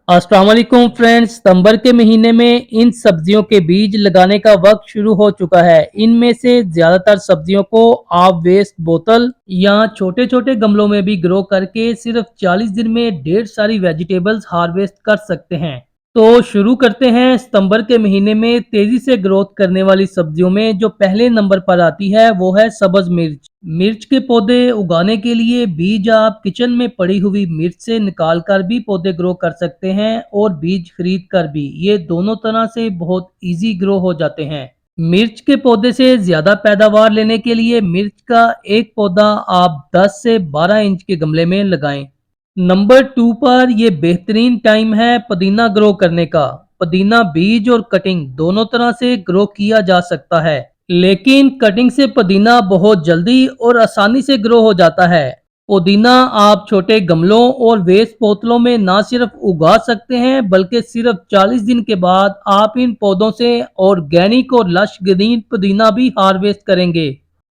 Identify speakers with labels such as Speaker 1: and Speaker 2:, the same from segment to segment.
Speaker 1: अस्सलाम वालेकुम फ्रेंड्स। सितंबर के महीने में इन सब्जियों के बीज लगाने का वक्त शुरू हो चुका है। इनमें से ज़्यादातर सब्जियों को आप वेस्ट बोतल या छोटे छोटे गमलों में भी ग्रो करके सिर्फ 40 दिन में ढेर सारी वेजिटेबल्स हार्वेस्ट कर सकते हैं। तो शुरू करते हैं। सितंबर के महीने में तेज़ी से ग्रोथ करने वाली सब्जियों में जो पहले नंबर पर आती है वो है सब्ज़ मिर्च। मिर्च के पौधे उगाने के लिए बीज आप किचन में पड़ी हुई मिर्च से निकाल कर भी पौधे ग्रो कर सकते हैं और बीज खरीद कर भी। ये दोनों तरह से बहुत इजी ग्रो हो जाते हैं। मिर्च के पौधे से ज़्यादा पैदावार लेने के लिए मिर्च का एक पौधा आप 10 से 12 इंच के गमले में लगाएं। नंबर 2 पर ये बेहतरीन टाइम है पुदीना ग्रो करने का। पुदीना बीज और कटिंग दोनों तरह से ग्रो किया जा सकता है, लेकिन कटिंग से पुदीना बहुत जल्दी और आसानी से ग्रो हो जाता है। पुदीना आप छोटे गमलों और वेस्ट बोतलों में ना सिर्फ उगा सकते हैं, बल्कि सिर्फ 40 दिन के बाद आप इन पौधों से ऑर्गेनिक और लश ग्रीन पुदीना भी हार्वेस्ट करेंगे।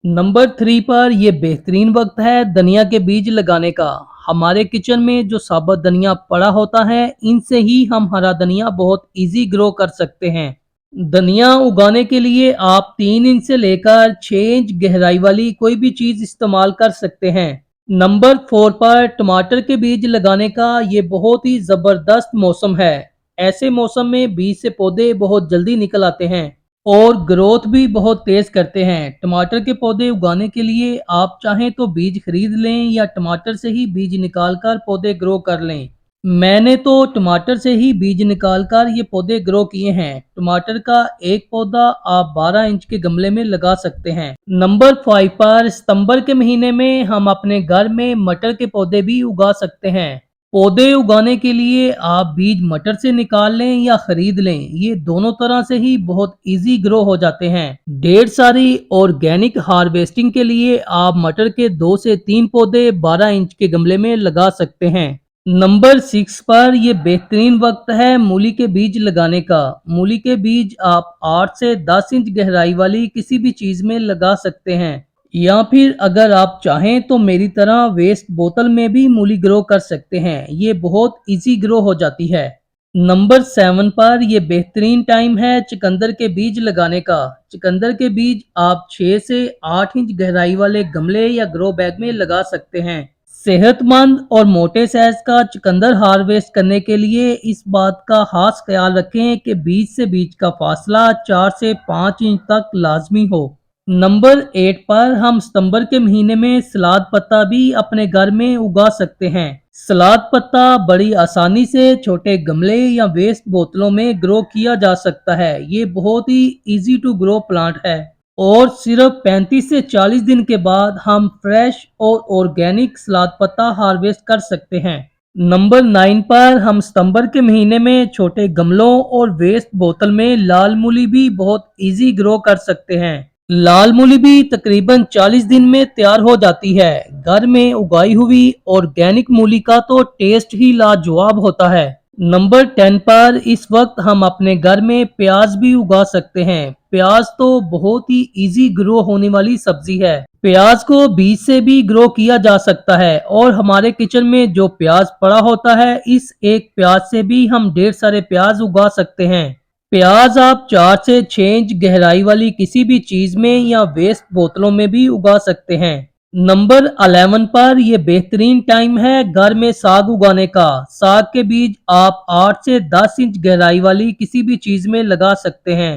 Speaker 1: नंबर 3 पर यह बेहतरीन वक्त है धनिया के बीज लगाने का। हमारे किचन में जो साबुत धनिया पड़ा होता है, इनसे ही हम हरा धनिया बहुत इजी ग्रो कर सकते हैं। धनिया उगाने के लिए आप 3 इंच से लेकर 6 इंच गहराई वाली कोई भी चीज इस्तेमाल कर सकते हैं। नंबर 4 पर टमाटर के बीज लगाने का ये बहुत ही जबरदस्त मौसम है। ऐसे मौसम में बीज से पौधे बहुत जल्दी निकल आते हैं और ग्रोथ भी बहुत तेज करते हैं। टमाटर के पौधे उगाने के लिए आप चाहें तो बीज खरीद लें या टमाटर से ही बीज निकालकर पौधे ग्रो कर लें। मैंने तो टमाटर से ही बीज निकालकर ये पौधे ग्रो किए हैं। टमाटर का एक पौधा आप 12 इंच के गमले में लगा सकते हैं। नंबर 5 पर सितंबर के महीने में हम अपने घर में मटर के पौधे भी उगा सकते हैं। पौधे उगाने के लिए आप बीज मटर से निकाल लें या खरीद लें, ये दोनों तरह से ही बहुत इजी ग्रो हो जाते हैं। ढेर सारी ऑर्गेनिक हार्वेस्टिंग के लिए आप मटर के 2 से 3 पौधे 12 इंच के गमले में लगा सकते हैं। नंबर 6 पर यह बेहतरीन वक्त है मूली के बीज लगाने का। मूली के बीज आप 8 से 10 इंच गहराई वाली किसी भी चीज में लगा सकते हैं, या फिर अगर आप चाहें तो मेरी तरह वेस्ट बोतल में भी मूली ग्रो कर सकते हैं। ये बहुत इजी ग्रो हो जाती है। नंबर 7 पर यह बेहतरीन टाइम है चुकंदर के बीज लगाने का। चुकंदर के बीज आप 6 से 8 इंच गहराई वाले गमले या ग्रो बैग में लगा सकते हैं। सेहतमंद और मोटे साइज का चुकंदर हार्वेस्ट करने के लिए इस बात का खास ख्याल रखें कि बीज से बीज का फासला 4 से 5 इंच तक लाजमी हो। नंबर 8 पर हम सितंबर के महीने में सलाद पत्ता भी अपने घर में उगा सकते हैं। सलाद पत्ता बड़ी आसानी से छोटे गमले या वेस्ट बोतलों में ग्रो किया जा सकता है। ये बहुत ही इजी टू ग्रो प्लांट है और सिर्फ 35 से 40 दिन के बाद हम फ्रेश और ऑर्गेनिक सलाद पत्ता हार्वेस्ट कर सकते हैं। नंबर 9 पर हम सितंबर के महीने में छोटे गमलों और वेस्ट बोतल में लाल मूली भी बहुत इजी ग्रो कर सकते हैं। लाल मूली भी तकरीबन 40 दिन में तैयार हो जाती है। घर में उगाई हुई ऑर्गेनिक मूली का तो टेस्ट ही लाजवाब होता है। नंबर 10 पर इस वक्त हम अपने घर में प्याज भी उगा सकते हैं। प्याज तो बहुत ही इजी ग्रो होने वाली सब्जी है। प्याज को बीज से भी ग्रो किया जा सकता है और हमारे किचन में जो प्याज पड़ा होता है, इस एक प्याज से भी हम ढेर सारे प्याज उगा सकते हैं। प्याज आप 4 से 6 इंच गहराई वाली किसी भी चीज में या वेस्ट बोतलों में भी उगा सकते हैं। नंबर 11 पर यह बेहतरीन टाइम है घर में साग उगाने का। साग के बीज आप 8 से 10 इंच गहराई वाली किसी भी चीज में लगा सकते हैं।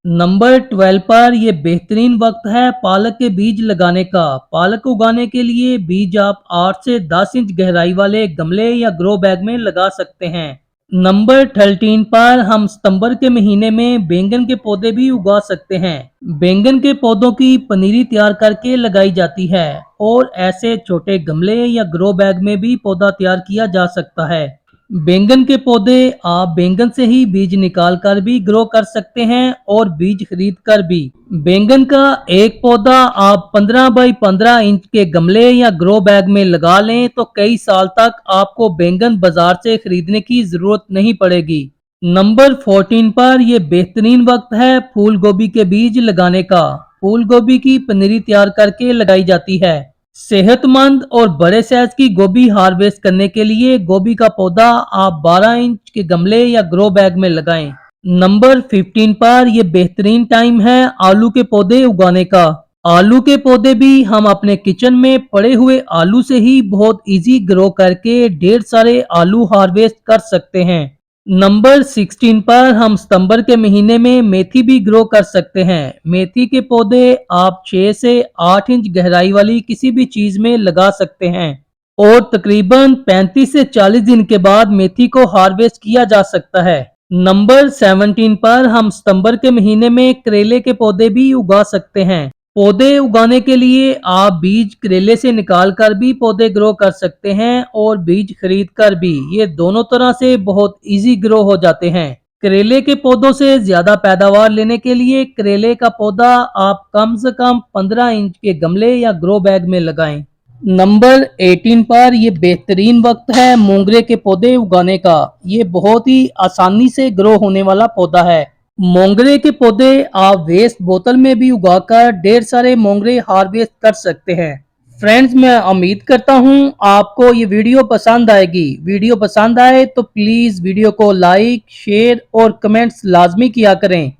Speaker 1: नंबर 12 पर यह बेहतरीन वक्त है पालक के बीज लगाने का। पालक उगाने के लिए बीज आप 8 से 10 इंच गहराई वाले गमले या ग्रो बैग में लगा सकते हैं। नंबर 13 पर हम सितंबर के महीने में बैंगन के पौधे भी उगा सकते हैं। बैंगन के पौधों की पनीरी तैयार करके लगाई जाती है और ऐसे छोटे गमले या ग्रो बैग में भी पौधा तैयार किया जा सकता है। बैंगन के पौधे आप बैंगन से ही बीज निकाल कर भी ग्रो कर सकते हैं और बीज खरीद कर भी। बैंगन का एक पौधा आप 15 बाई 15 इंच के गमले या ग्रो बैग में लगा लें तो कई साल तक आपको बैंगन बाजार से खरीदने की जरूरत नहीं पड़ेगी। नंबर 14 पर यह बेहतरीन वक्त है फूल गोभी के बीज लगाने का। फूल गोभी की पनीरी तैयार करके लगाई जाती है। सेहतमंद और बड़े साइज की गोभी हार्वेस्ट करने के लिए गोभी का पौधा आप 12 इंच के गमले या ग्रो बैग में लगाएं। नंबर 15 पर यह बेहतरीन टाइम है आलू के पौधे उगाने का। आलू के पौधे भी हम अपने किचन में पड़े हुए आलू से ही बहुत इजी ग्रो करके ढेर सारे आलू हार्वेस्ट कर सकते हैं। नंबर 16 पर हम सितंबर के महीने में मेथी भी ग्रो कर सकते हैं। मेथी के पौधे आप 6 से 8 इंच गहराई वाली किसी भी चीज में लगा सकते हैं और तकरीबन 35 से 40 दिन के बाद मेथी को हार्वेस्ट किया जा सकता है। नंबर 17 पर हम सितंबर के महीने में करेले के पौधे भी उगा सकते हैं। पौधे उगाने के लिए आप बीज करेले से निकाल कर भी पौधे ग्रो कर सकते हैं और बीज खरीद कर भी। ये दोनों तरह से बहुत इजी ग्रो हो जाते हैं। करेले के पौधों से ज्यादा पैदावार लेने के लिए करेले का पौधा आप कम से कम 15 इंच के गमले या ग्रो बैग में लगाएं। नंबर 18 पर यह बेहतरीन वक्त है मोंगरे के पौधे उगाने का। ये बहुत ही आसानी से ग्रो होने वाला पौधा है। मोंगरे के पौधे आप वेस्ट बोतल में भी उगाकर ढेर सारे मोंगरे हार्वेस्ट कर सकते हैं। फ्रेंड्स, मैं उम्मीद करता हूँ आपको ये वीडियो पसंद आएगी। वीडियो पसंद आए तो प्लीज वीडियो को लाइक, शेयर और कमेंट्स लाजमी किया करें।